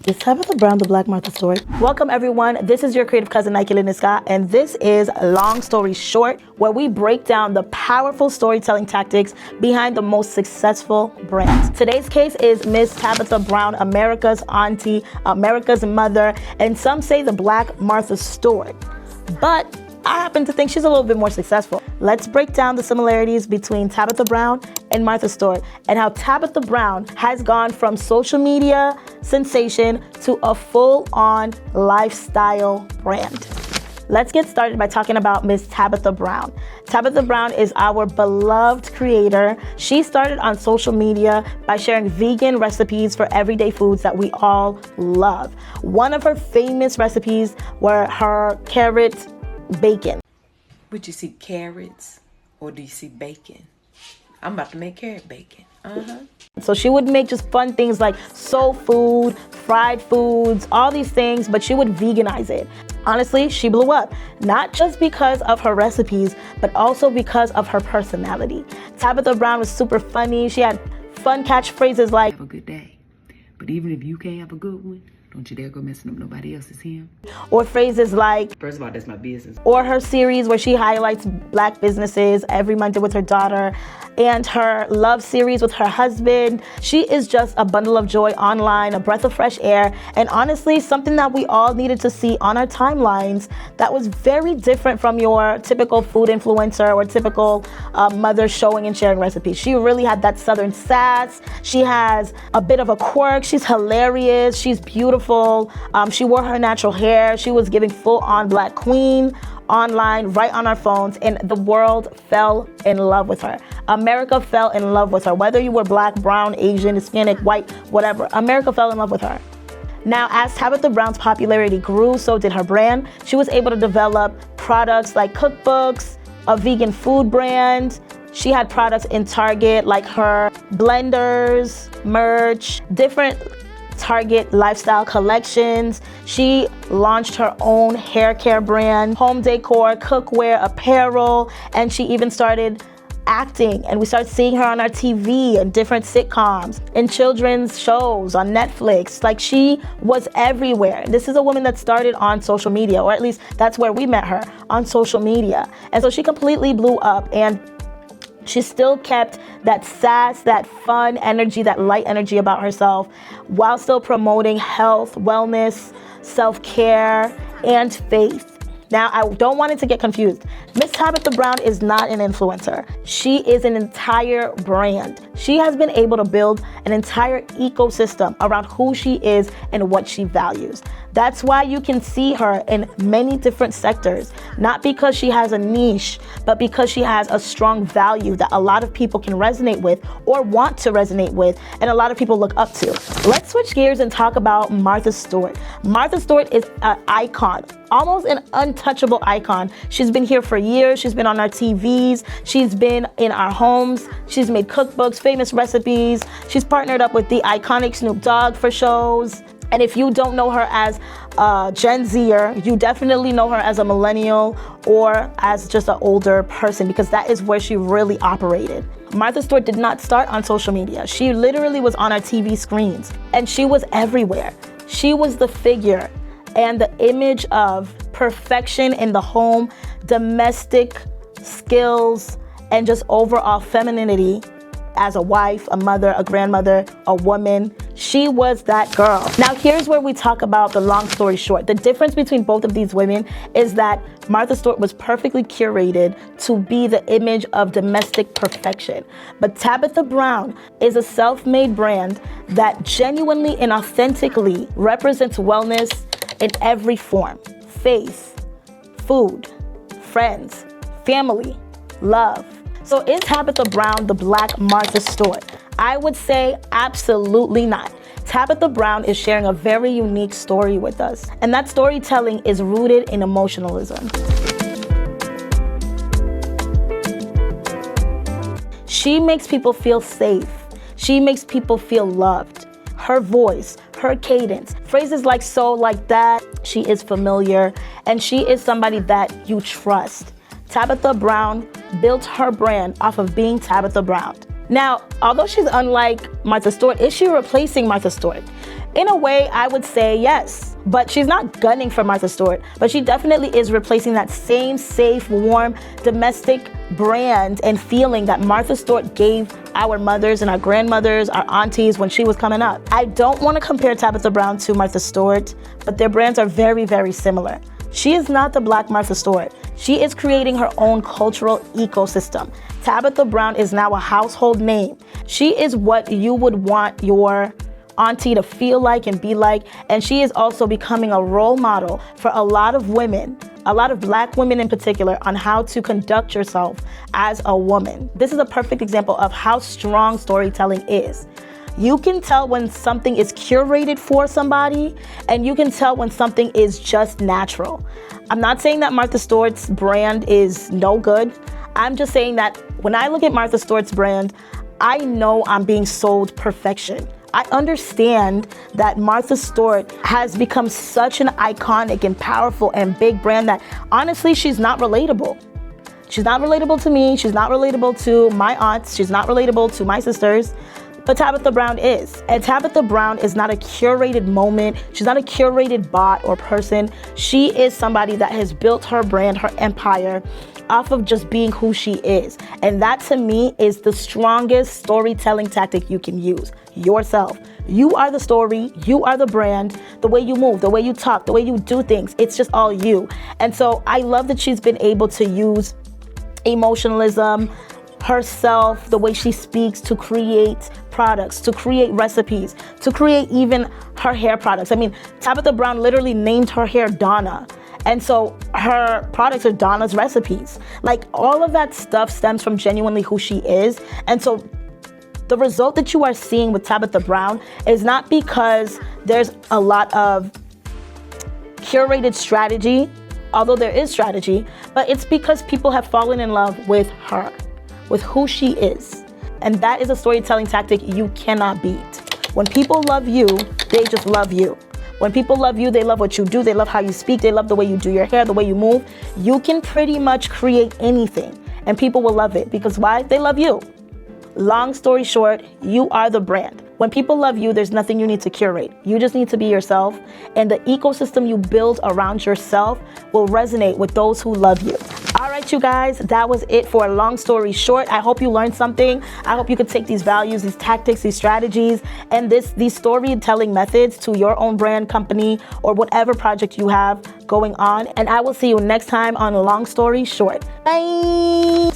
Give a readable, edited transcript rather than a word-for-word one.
Is Tabitha Brown the Black Martha Stewart? Welcome everyone, this is your creative cousin Naïkey Lenescat, and this is Long Story Short, where we break down the powerful storytelling tactics behind the most successful brands. Today's case is Miss Tabitha Brown, America's auntie, America's mother, and some say the Black Martha Stewart. But I happen to think she's a little bit more successful. Let's break down the similarities between Tabitha Brown and Martha Stewart and how Tabitha Brown has gone from social media sensation to a full-on lifestyle brand. Let's get started by talking about Miss Tabitha Brown. Tabitha Brown is our beloved creator. She started on social media by sharing vegan recipes for everyday foods that we all love. One of her famous recipes were her carrot bacon. Would you see carrots or do you see bacon? I'm about to make carrot bacon. So she would make just fun things like soul food, fried foods, all these things, but she would veganize it. Honestly, she blew up, not just because of her recipes, but also because of her personality. Tabitha Brown was super funny. She had fun catchphrases like, "Have a good day, but even if you can't have a good one, don't you dare go messing up nobody else's him." Or phrases like, "First of all, that's my business." Or her series where she highlights Black businesses every Monday with her daughter, and her love series with her husband. She is just a bundle of joy online, a breath of fresh air, and honestly, something that we all needed to see on our timelines that was very different from your typical food influencer or typical mother showing and sharing recipes. She really had that Southern sass. She has a bit of a quirk. She's hilarious. She's beautiful. She wore her natural hair. She was giving full-on Black queen online, right on our phones, and the world fell in love with her. America fell in love with her. Whether you were Black, brown, Asian, Hispanic, white, whatever, America fell in love with her. Now, as Tabitha Brown's popularity grew, so did her brand. She was able to develop products like cookbooks, a vegan food brand. She had products in Target like her blenders, merch, different Target lifestyle collections. She launched her own hair care brand, home decor, cookware, apparel, and she even started acting, and we started seeing her on our TV and different sitcoms and children's shows on Netflix. Like, she was everywhere. This is a woman that started on social media, or at least that's where we met her, on social media. And so she completely blew up, and she still kept that sass, that fun energy, that light energy about herself while still promoting health, wellness, self-care, and faith. Now, I don't want it to get confused. Miss Tabitha Brown is not an influencer. She is an entire brand. She has been able to build an entire ecosystem around who she is and what she values. That's why you can see her in many different sectors, not because she has a niche, but because she has a strong value that a lot of people can resonate with or want to resonate with, and a lot of people look up to. Let's switch gears and talk about Martha Stewart. Martha Stewart is an icon, almost an untouchable icon. She's been here for years. She's been on our TVs. She's been in our homes. She's made cookbooks, famous recipes. She's partnered up with the iconic Snoop Dogg for shows. And if you don't know her as a Gen Zer, you definitely know her as a millennial or as just an older person, because that is where she really operated. Martha Stewart did not start on social media. She literally was on our TV screens, and she was everywhere. She was the figure and the image of perfection in the home, domestic skills, and just overall femininity as a wife, a mother, a grandmother, a woman. She was that girl. Now, here's where we talk about the long story short. The difference between both of these women is that Martha Stewart was perfectly curated to be the image of domestic perfection. But Tabitha Brown is a self-made brand that genuinely and authentically represents wellness in every form: faith, food, friends, family, love. So is Tabitha Brown the Black Martha Stewart? I would say absolutely not. Tabitha Brown is sharing a very unique story with us, and that storytelling is rooted in emotionalism. She makes people feel safe. She makes people feel loved. Her voice, her cadence, phrases like "so," like that, she is familiar, and she is somebody that you trust. Tabitha Brown built her brand off of being Tabitha Brown. Now, although she's unlike Martha Stewart, is she replacing Martha Stewart? In a way, I would say yes, but she's not gunning for Martha Stewart, but she definitely is replacing that same safe, warm, domestic brand and feeling that Martha Stewart gave our mothers and our grandmothers, our aunties when she was coming up. I don't want to compare Tabitha Brown to Martha Stewart, but their brands are very, very similar. She is not the Black Martha Stewart. She is creating her own cultural ecosystem. Tabitha Brown is now a household name. She is what you would want your auntie to feel like and be like, and she is also becoming a role model for a lot of women, a lot of Black women in particular, on how to conduct yourself as a woman. This is a perfect example of how strong storytelling is. You can tell when something is curated for somebody, and you can tell when something is just natural. I'm not saying that Martha Stewart's brand is no good. I'm just saying that when I look at Martha Stewart's brand, I know I'm being sold perfection. I understand that Martha Stewart has become such an iconic and powerful and big brand that honestly, she's not relatable. She's not relatable to me. She's not relatable to my aunts. She's not relatable to my sisters. But Tabitha Brown is. And Tabitha Brown is not a curated moment. She's not a curated bot or person. She is somebody that has built her brand, her empire, off of just being who she is. And that to me is the strongest storytelling tactic you can use. Yourself. You are the story, you are the brand, the way you move, the way you talk, the way you do things, it's just all you. And so I love that she's been able to use emotionalism, herself, the way she speaks to create products, to create recipes, to create even her hair products. I mean, Tabitha Brown literally named her hair Donna. And so her products are Donna's recipes. Like all of that stuff stems from genuinely who she is. And so the result that you are seeing with Tabitha Brown is not because there's a lot of curated strategy, although there is strategy, but it's because people have fallen in love with her, with who she is. And that is a storytelling tactic you cannot beat. When people love you, they just love you. When people love you, they love what you do, they love how you speak, they love the way you do your hair, the way you move. You can pretty much create anything and people will love it because why? They love you. Long story short, you are the brand. When people love you, there's nothing you need to curate. You just need to be yourself, and the ecosystem you build around yourself will resonate with those who love you. All right, you guys, that was it for a long story short. I hope you learned something. I hope you could take these values, these tactics, these strategies, and these storytelling methods to your own brand, company, or whatever project you have going on. And I will see you next time on Long Story Short. Bye.